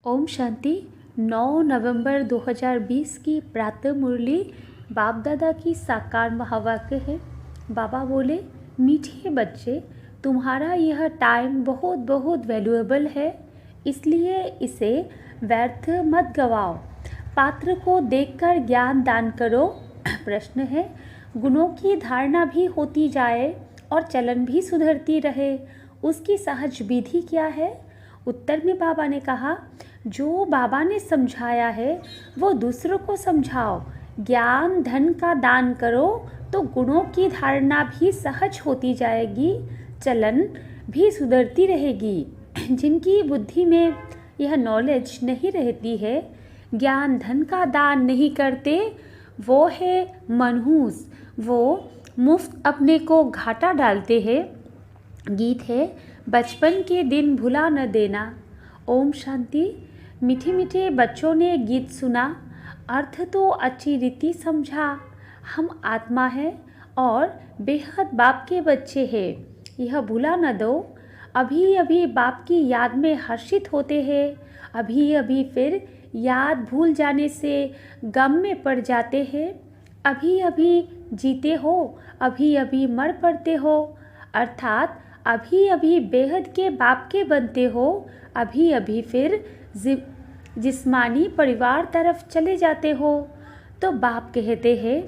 ओम शांति। 9 नवंबर 2020 की प्रातः मुरली बाप दादा की साकार महावाक्य है। बाबा बोले, मीठे बच्चे, तुम्हारा यह टाइम बहुत बहुत वैल्यूएबल है, इसलिए इसे व्यर्थ मत गवाओ। पात्र को देखकर ज्ञान दान करो। प्रश्न है, गुणों की धारणा भी होती जाए और चलन भी सुधरती रहे, उसकी सहज विधि क्या है? उत्तर में बाबा ने कहा, जो बाबा ने समझाया है वो दूसरों को समझाओ। ज्ञान धन का दान करो तो गुणों की धारणा भी सहज होती जाएगी, चलन भी सुधरती रहेगी। जिनकी बुद्धि में यह नॉलेज नहीं रहती है, ज्ञान धन का दान नहीं करते, वो है मनहूस, वो मुफ्त अपने को घाटा डालते हैं। गीत है, बचपन के दिन भुला न देना। ओम शांति। मीठे मीठे बच्चों ने गीत सुना, अर्थ तो अच्छी रीति समझा। हम आत्मा है और बेहद बाप के बच्चे हैं, यह भुला न दो। अभी अभी बाप की याद में हर्षित होते हैं, अभी अभी फिर याद भूल जाने से गम में पड़ जाते हैं। अभी अभी जीते हो, अभी अभी मर पड़ते हो, अर्थात अभी अभी बेहद के बाप के बनते हो, अभी अभी फिर जिस्मानी परिवार तरफ चले जाते हो। तो बाप कहते हैं,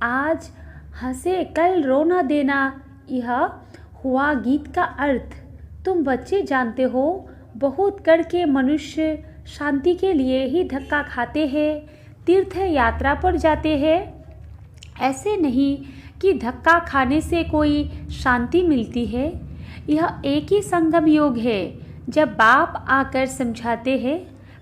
आज हंसे कल रो न देना। यह हुआ गीत का अर्थ। तुम बच्चे जानते हो, बहुत करके मनुष्य शांति के लिए ही धक्का खाते हैं, तीर्थ यात्रा पर जाते हैं। ऐसे नहीं कि धक्का खाने से कोई शांति मिलती है। यह एक ही संगम योग है। जब बाप आकर समझाते हैं,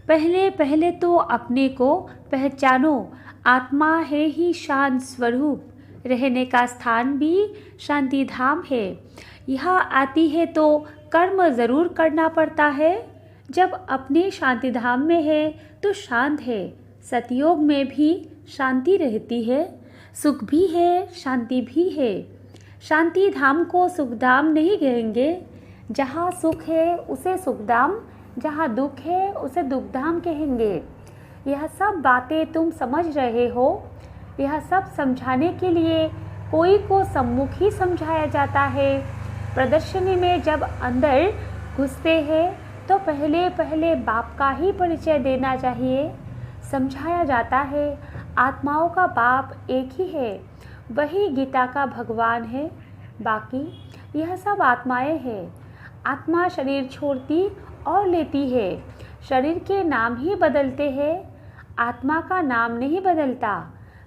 पहले पहले तो अपने को पहचानो, आत्मा है ही शांत स्वरूप, रहने का स्थान भी शांति धाम है। यहाँ आती है तो कर्म ज़रूर करना पड़ता है। जब अपने शांति धाम में है तो शांत है। सतयोग में भी शांति रहती है, सुख भी है, शांति भी है। शांति धाम को सुखधाम नहीं कहेंगे। जहाँ सुख है उसे सुखधाम, जहाँ दुख है उसे दुखधाम कहेंगे। यह सब बातें तुम समझ रहे हो। यह सब समझाने के लिए कोई को सम्मुख ही समझाया जाता है। प्रदर्शनी में जब अंदर घुसते हैं तो पहले पहले बाप का ही परिचय देना चाहिए। समझाया जाता है, आत्माओं का बाप एक ही है, वही गीता का भगवान है, बाकी यह सब आत्माएं हैं। आत्मा शरीर छोड़ती और लेती है, शरीर के नाम ही बदलते हैं, आत्मा का नाम नहीं बदलता।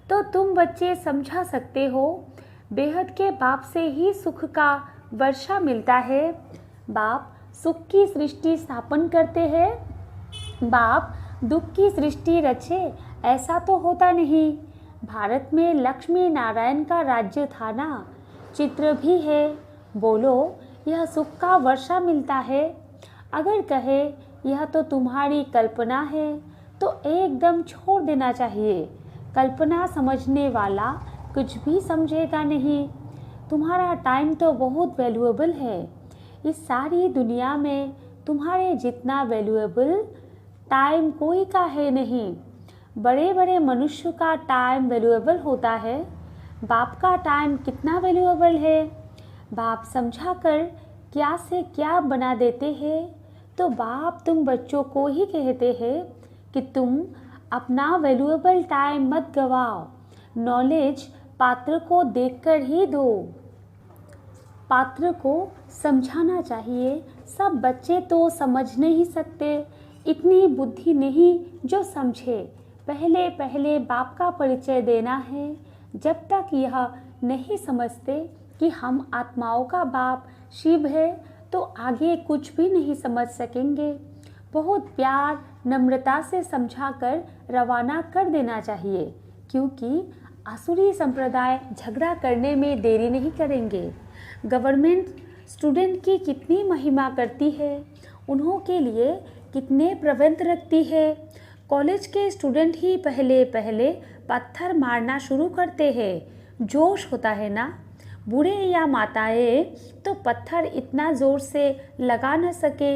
तो तुम बच्चे समझा सकते हो, बेहद के बाप से ही सुख का वर्षा मिलता है। बाप सुख की सृष्टि स्थापन करते हैं, बाप दुख की सृष्टि रचे, ऐसा तो होता नहीं। भारत में लक्ष्मी नारायण का राज्य था ना, चित्र भी है। बोलो, यह सुख का वर्षा मिलता है। अगर कहे यह तो तुम्हारी कल्पना है तो एकदम छोड़ देना चाहिए। कल्पना समझने वाला कुछ भी समझेगा नहीं। तुम्हारा टाइम तो बहुत वैल्यूएबल है। इस सारी दुनिया में तुम्हारे जितना वैल्यूएबल टाइम कोई का है नहीं। बड़े बड़े मनुष्य का टाइम वैल्यूएबल होता है, बाप का टाइम कितना वैल्यूएबल है। बाप समझा कर क्या से क्या बना देते हैं। तो बाप तुम बच्चों को ही कहते हैं कि तुम अपना वैल्यूएबल टाइम मत गवाओ। नॉलेज पात्र को देखकर ही दो। पात्र को समझाना चाहिए। सब बच्चे तो समझ नहीं सकते, इतनी बुद्धि नहीं जो समझे। पहले पहले बाप का परिचय देना है। जब तक यह नहीं समझते कि हम आत्माओं का बाप शिव है तो आगे कुछ भी नहीं समझ सकेंगे। बहुत प्यार नम्रता से समझाकर रवाना कर देना चाहिए, क्योंकि आसुरी संप्रदाय झगड़ा करने में देरी नहीं करेंगे। गवर्नमेंट स्टूडेंट की कितनी महिमा करती है, उन्हों के लिए कितने प्रबंध रखती है। कॉलेज के स्टूडेंट ही पहले पहले पत्थर मारना शुरू करते हैं। जोश होता है ना। बूढ़े या माताएं तो पत्थर इतना ज़ोर से लगा न सके।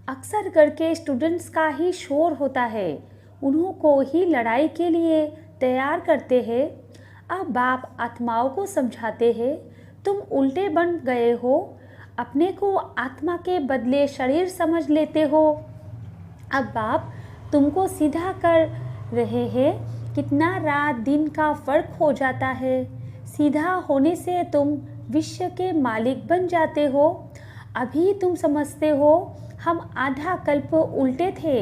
अक्सर करके स्टूडेंट्स का ही शोर होता है, उन्हों को ही लड़ाई के लिए तैयार करते हैं। अब बाप आत्माओं को समझाते हैं, तुम उल्टे बन गए हो, अपने को आत्मा के बदले शरीर समझ लेते हो। अब बाप तुमको सीधा कर रहे हैं, कितना रात दिन का फर्क हो जाता है। सीधा होने से तुम विश्व के मालिक बन जाते हो। अभी तुम समझते हो हम आधा कल्प उल्टे थे,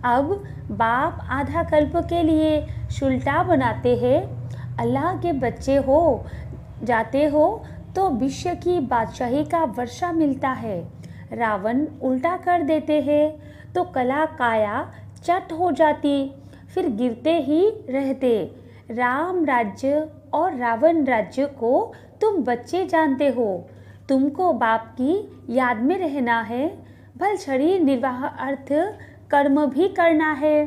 अब बाप आधा कल्प के लिए सुलटा बनाते हैं। अल्लाह के बच्चे हो जाते हो तो विश्व की बादशाही का वर्षा मिलता है। रावण उल्टा कर देते हैं तो कला काया चट हो जाती, फिर गिरते ही रहते। राम राज्य और रावण राज्य को तुम बच्चे जानते हो। तुमको बाप की याद में रहना है, भल शरीर निर्वाह अर्थ कर्म भी करना है।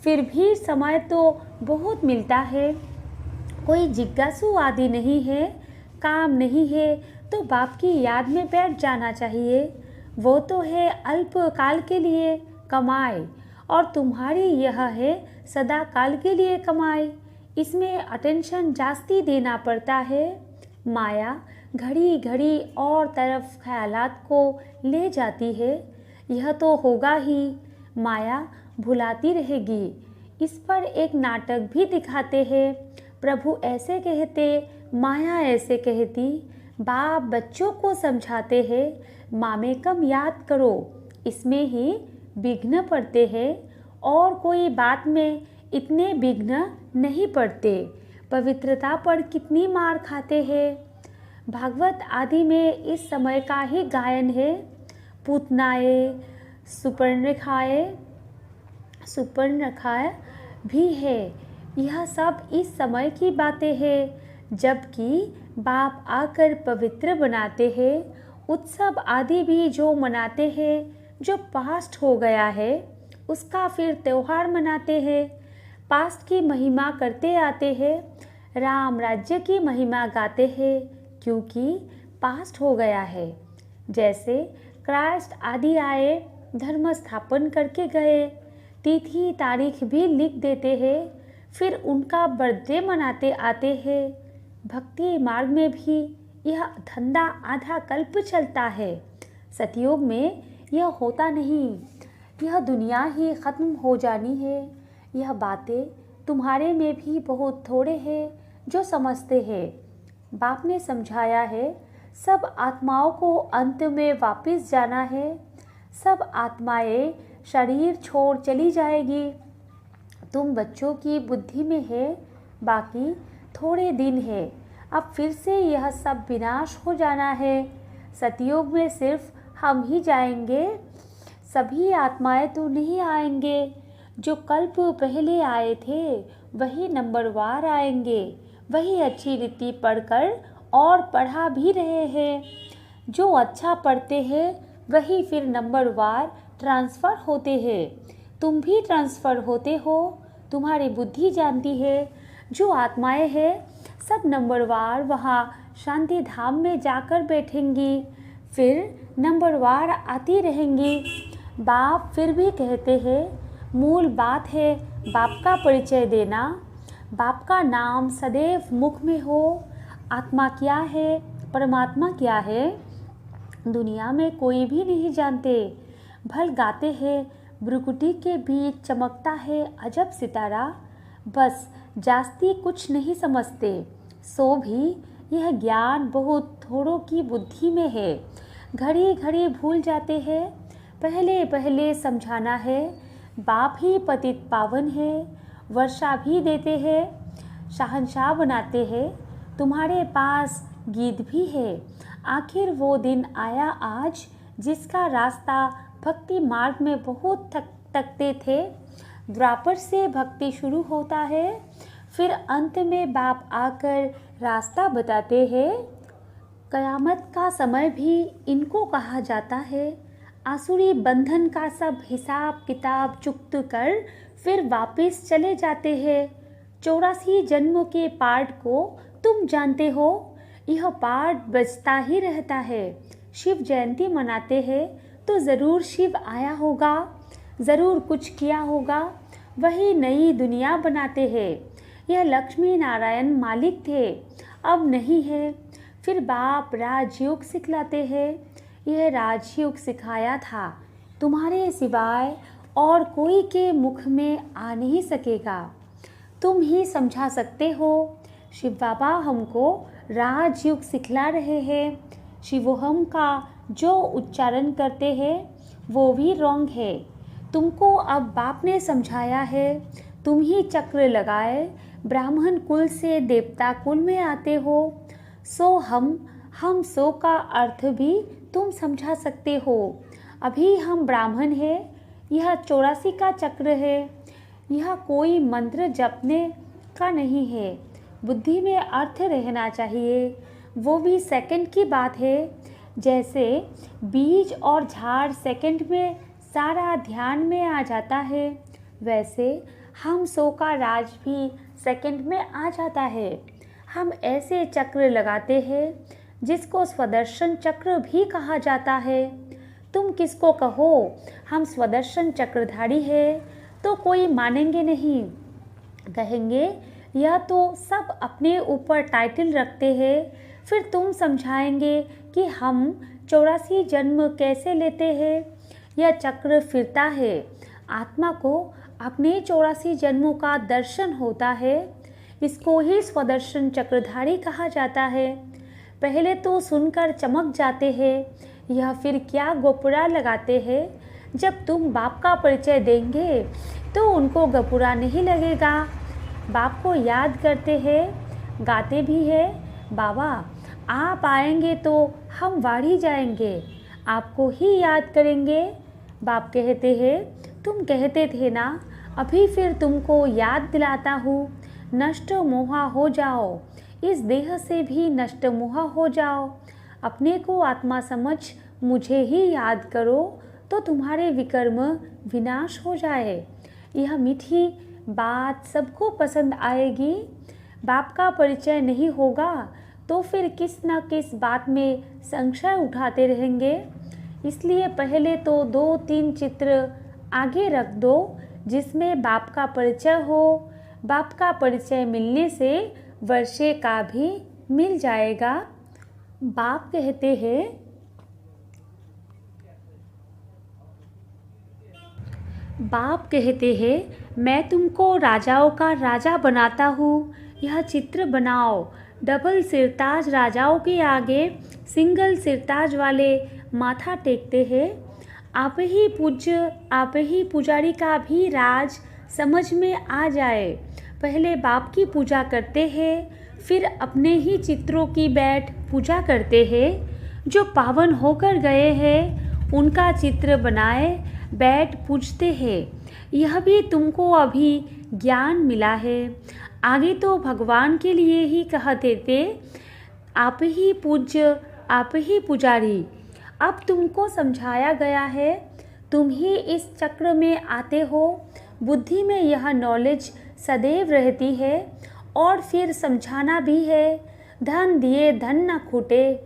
फिर भी समय तो बहुत मिलता है, कोई जिज्ञासु आदि नहीं है, काम नहीं है तो बाप की याद में बैठ जाना चाहिए। वो तो है अल्प काल के लिए कमाए और तुम्हारी यह है सदा काल के लिए कमाए। इसमें अटेंशन जास्ती देना पड़ता है। माया घड़ी घड़ी और तरफ ख्यालात को ले जाती है। यह तो होगा ही, माया भुलाती रहेगी। इस पर एक नाटक भी दिखाते हैं। प्रभु ऐसे कहते, माया ऐसे कहती। बाप बच्चों को समझाते हैं, मामेकम याद करो। इसमें ही विघ्न पड़ते हैं और कोई बात में इतने विघ्न नहीं पड़ते। पवित्रता पर कितनी मार खाते हैं। भागवत आदि में इस समय का ही गायन है। पूतनाए सुपर्णखाए भी है। यह सब इस समय की बातें हैं, जबकि बाप आकर पवित्र बनाते हैं। उत्सव आदि भी जो मनाते हैं, जो पास्ट हो गया है उसका फिर त्योहार मनाते हैं। पास्ट की महिमा करते आते हैं, राम राज्य की महिमा गाते हैं, क्योंकि पास्ट हो गया है। जैसे क्राइस्ट आदि आए, धर्म स्थापन करके गए, तिथि तारीख भी लिख देते हैं, फिर उनका बर्थडे मनाते आते हैं। भक्ति मार्ग में भी यह धंधा आधा कल्प चलता है। सतयुग में यह होता नहीं, यह दुनिया ही ख़त्म हो जानी है। यह बातें तुम्हारे में भी बहुत थोड़े हैं जो समझते हैं। बाप ने समझाया है, सब आत्माओं को अंत में वापस जाना है। सब आत्माएं शरीर छोड़ चली जाएगी। तुम बच्चों की बुद्धि में है, बाकी थोड़े दिन है, अब फिर से यह सब विनाश हो जाना है। सतयुग में सिर्फ हम ही जाएंगे, सभी आत्माएं तो नहीं आएंगे। जो कल्प पहले आए थे वही नंबरवार आएंगे, वही अच्छी रीति पढ़कर और पढ़ा भी रहे हैं। जो अच्छा पढ़ते हैं वही फिर नंबरवार ट्रांसफ़र होते हैं। तुम भी ट्रांसफ़र होते हो, तुम्हारी बुद्धि जानती है। जो आत्माएं हैं सब नंबरवार वहाँ शांति धाम में जाकर बैठेंगी, फिर नंबरवार आती रहेंगी। बाप फिर भी कहते हैं, मूल बात है बाप का परिचय देना। बाप का नाम सदैव मुख में हो। आत्मा क्या है, परमात्मा क्या है, दुनिया में कोई भी नहीं जानते। भल गाते हैं, भ्रुकुटी के बीच चमकता है अजब सितारा। बस जास्ती कुछ नहीं समझते। सो भी यह ज्ञान बहुत थोड़ों की बुद्धि में है। घड़ी घड़ी भूल जाते हैं। पहले पहले समझाना है, बाप ही पतित पावन है। वर्षा भी देते हैं, शहंशाह बनाते हैं। तुम्हारे पास गीत भी है। आखिर वो दिन आया आज, जिसका रास्ता भक्ति मार्ग में बहुत तकते थे। द्वापर से भक्ति शुरू होता है, फिर अंत में बाप आकर रास्ता बताते हैं। कयामत का समय भी इनको कहा जाता है। आसुरी बंधन का सब हिसाब किताब चुक्त कर फिर वापस चले जाते हैं। 84 जन्मों के पाठ को तुम जानते हो, यह पाठ बजता ही रहता है। शिव जयंती मनाते हैं तो ज़रूर शिव आया होगा, ज़रूर कुछ किया होगा, वही नई दुनिया बनाते हैं। यह लक्ष्मी नारायण मालिक थे, अब नहीं है। फिर बाप राजयोग सिखलाते हैं, यह राजयोग सिखाया था, तुम्हारे सिवाय और कोई के मुख में आ नहीं सकेगा, तुम ही समझा सकते हो। शिव बाबा हमको राजयोग सिखला रहे हैं। शिवोहम का जो उच्चारण करते हैं वो भी रॉन्ग है। तुमको अब बाप ने समझाया है, तुम ही चक्र लगाए ब्राह्मण कुल से देवता कुल में आते हो। सो हम सो का अर्थ भी तुम समझा सकते हो। अभी हम ब्राह्मण हैं, यह 84 का चक्र है। यह कोई मंत्र जपने का नहीं है, बुद्धि में अर्थ रहना चाहिए। वो भी सेकंड की बात है। जैसे बीज और झाड़ सेकंड में सारा ध्यान में आ जाता है, वैसे हम सो का राज भी सेकंड में आ जाता है। हम ऐसे चक्र लगाते हैं जिसको स्वदर्शन चक्र भी कहा जाता है। तुम किसको कहो हम स्वदर्शन चक्रधारी है तो कोई मानेंगे नहीं, कहेंगे यह तो सब अपने ऊपर टाइटल रखते हैं। फिर तुम समझाएंगे कि हम 84 जन्म कैसे लेते हैं। यह चक्र फिरता है, आत्मा को अपने 84 जन्मों का दर्शन होता है। इसको ही स्वदर्शन चक्रधारी कहा जाता है। पहले तो सुनकर चमक जाते हैं, यह फिर क्या गोपुरा लगाते हैं। जब तुम बाप का परिचय देंगे तो उनको गपुरा नहीं लगेगा। बाप को याद करते हैं, गाते भी हैं, बाबा आप आएंगे तो हम वाड़ी जाएंगे, आपको ही याद करेंगे। बाप कहते हैं, तुम कहते थे ना, अभी फिर तुमको याद दिलाता हूँ, नष्ट मोहा हो जाओ, इस देह से भी नष्ट मोहा हो जाओ। अपने को आत्मा समझ मुझे ही याद करो तो तुम्हारे विकर्म विनाश हो जाए। यह मीठी बात सबको पसंद आएगी। बाप का परिचय नहीं होगा तो फिर किस न किस बात में संशय उठाते रहेंगे। इसलिए पहले तो 2-3 चित्र आगे रख दो जिसमें बाप का परिचय हो। बाप का परिचय मिलने से वर्षे का भी मिल जाएगा। बाप कहते हैं, मैं तुमको राजाओं का राजा बनाता हूँ, यह चित्र बनाओ। डबल सिरताज राजाओं के आगे सिंगल सिरताज वाले माथा टेकते हैं। आप ही पुजारी का भी राज समझ में आ जाए। पहले बाप की पूजा करते हैं, फिर अपने ही चित्रों की बैठ पूजा करते हैं। जो पावन होकर गए हैं उनका चित्र बनाए बैठ पूजते हैं। यह भी तुमको अभी ज्ञान मिला है। आगे तो भगवान के लिए ही कहते थे, आप ही पूज्य, आप ही पुजारी। अब तुमको समझाया गया है, तुम ही इस चक्र में आते हो। बुद्धि में यह नॉलेज सदैव रहती है और फिर समझाना भी है। धन दिए धन न खूटे।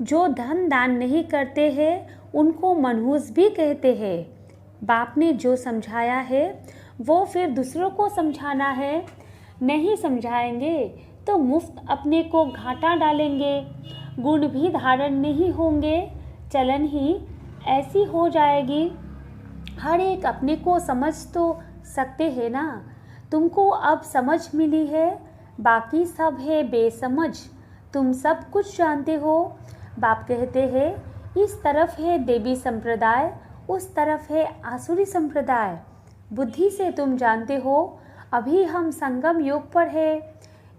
जो धन दान नहीं करते हैं उनको मनहूस भी कहते हैं। बाप ने जो समझाया है वो फिर दूसरों को समझाना है। नहीं समझाएंगे तो मुफ्त अपने को घाटा डालेंगे। गुण भी धारण नहीं होंगे, चलन ही ऐसी हो जाएगी। हर एक अपने को समझ तो सकते हैं ना। तुमको अब समझ मिली है, बाकी सब है बेसमझ। तुम सब कुछ जानते हो। बाप कहते हैं, इस तरफ है देवी संप्रदाय, उस तरफ है आसुरी संप्रदाय। बुद्धि से तुम जानते हो अभी हम संगम युग पर है।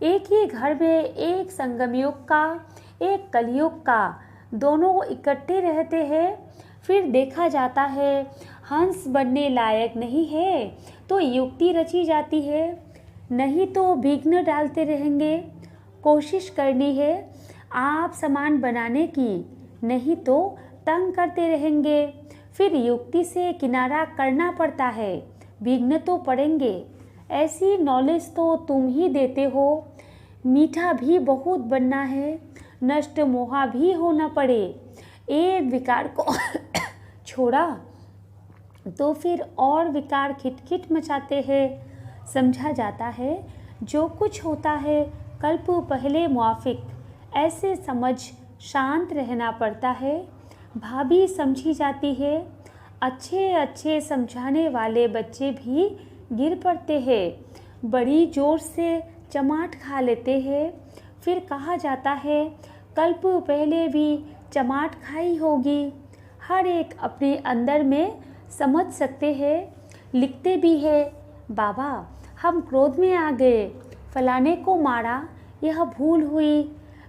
एक ही घर में एक संगम युग का, एक कलयुग का, दोनों इकट्ठे रहते हैं। फिर देखा जाता है हंस बनने लायक नहीं है तो युक्ति रची जाती है, नहीं तो विघ्न डालते रहेंगे। कोशिश करनी है आप समान बनाने की, नहीं तो तंग करते रहेंगे। फिर युक्ति से किनारा करना पड़ता है, विघ्न तो पड़ेंगे। ऐसी नॉलेज तो तुम ही देते हो। मीठा भी बहुत बनना है, नष्ट मोहा भी होना पड़े। एक विकार को छोड़ा तो फिर और विकार खिटखिट मचाते हैं। समझा जाता है जो कुछ होता है कल्प पहले मुआफिक, ऐसे समझ शांत रहना पड़ता है। भाभी समझी जाती है, अच्छे अच्छे समझाने वाले बच्चे भी गिर पड़ते हैं, बड़ी जोर से चमाट खा लेते हैं। फिर कहा जाता है कल्प पहले भी चमाट खाई होगी। हर एक अपने अंदर में समझ सकते हैं। लिखते भी है, बाबा हम क्रोध में आ गए, फलाने को मारा, यह भूल हुई।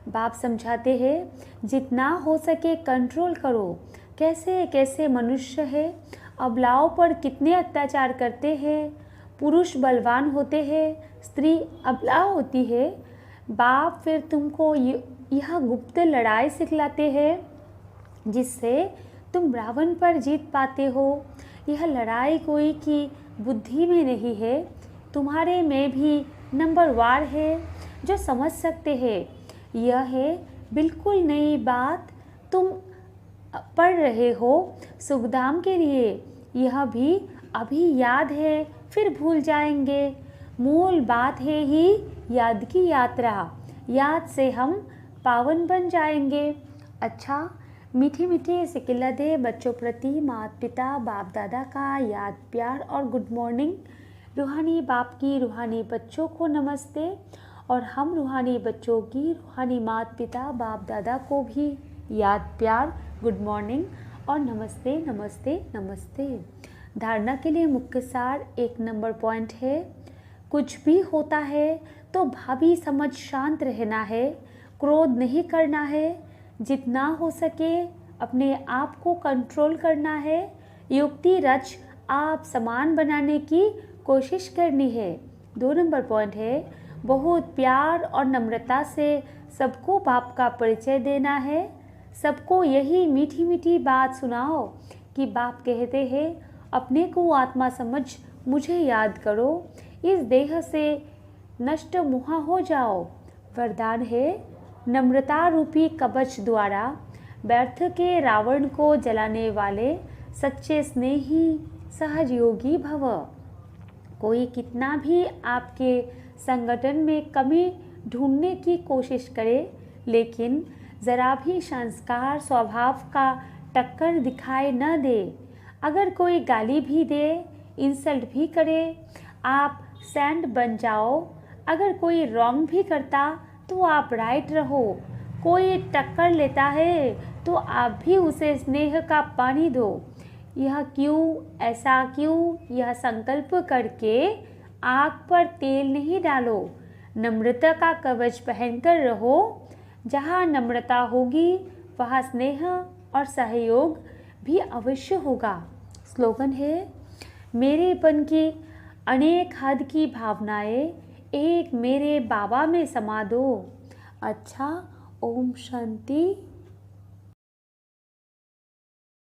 बाप समझाते हैं जितना हो सके कंट्रोल करो। कैसे कैसे मनुष्य है, अबलाओं पर कितने अत्याचार करते हैं। पुरुष बलवान होते हैं, स्त्री अबला होती है। बाप फिर तुमको यह गुप्त लड़ाई सिखलाते हैं जिससे तुम रावण पर जीत पाते हो। यह लड़ाई कोई की बुद्धि में नहीं है, तुम्हारे में भी नंबरवार है जो समझ सकते हैं। यह है बिल्कुल नई बात तुम पढ़ रहे हो सुखधाम के लिए। यह भी अभी याद है, फिर भूल जाएंगे। मूल बात है ही याद की यात्रा, याद से हम पावन बन जाएंगे। अच्छा, मीठे मीठे सिकिलदे बच्चों प्रति माता पिता बाप दादा का याद प्यार और गुड मॉर्निंग। रूहानी बाप की रूहानी बच्चों को नमस्ते, और हम रूहानी बच्चों की रूहानी माता पिता बाप दादा को भी याद प्यार गुड मॉर्निंग और नमस्ते नमस्ते नमस्ते। धारणा के लिए मुख्य सार 1 नंबर पॉइंट है, कुछ भी होता है तो भाभी समझ शांत रहना है, क्रोध नहीं करना है, जितना हो सके अपने आप को कंट्रोल करना है, युक्ति रच आप समान बनाने की कोशिश करनी है। 2 नंबर पॉइंट है, बहुत प्यार और नम्रता से सबको बाप का परिचय देना है। सबको यही मीठी मीठी बात सुनाओ कि बाप कहते हैं अपने को आत्मा समझ मुझे याद करो, इस देह से नष्ट मुहा हो जाओ। वरदान है, नम्रता रूपी कवच द्वारा व्यर्थ के रावण को जलाने वाले सच्चे स्नेही सहयोगी भव। कोई कितना भी आपके संगठन में कमी ढूंढने की कोशिश करे, लेकिन ज़रा भी संस्कार स्वभाव का टक्कर दिखाई न दे। अगर कोई गाली भी दे, इंसल्ट भी करे, आप सैंड बन जाओ। अगर कोई रॉन्ग भी करता तो आप राइट रहो। कोई टक्कर लेता है तो आप भी उसे स्नेह का पानी दो। यह क्यों, ऐसा क्यों, यह संकल्प करके आग पर तेल नहीं डालो। नम्रता का कवच पहनकर रहो। जहाँ नम्रता होगी वहाँ स्नेह और सहयोग भी अवश्य होगा। स्लोगन है, मेरेपन की अनेक हद की भावनाएं एक मेरे बाबा में समा दो। अच्छा, ओम शांति।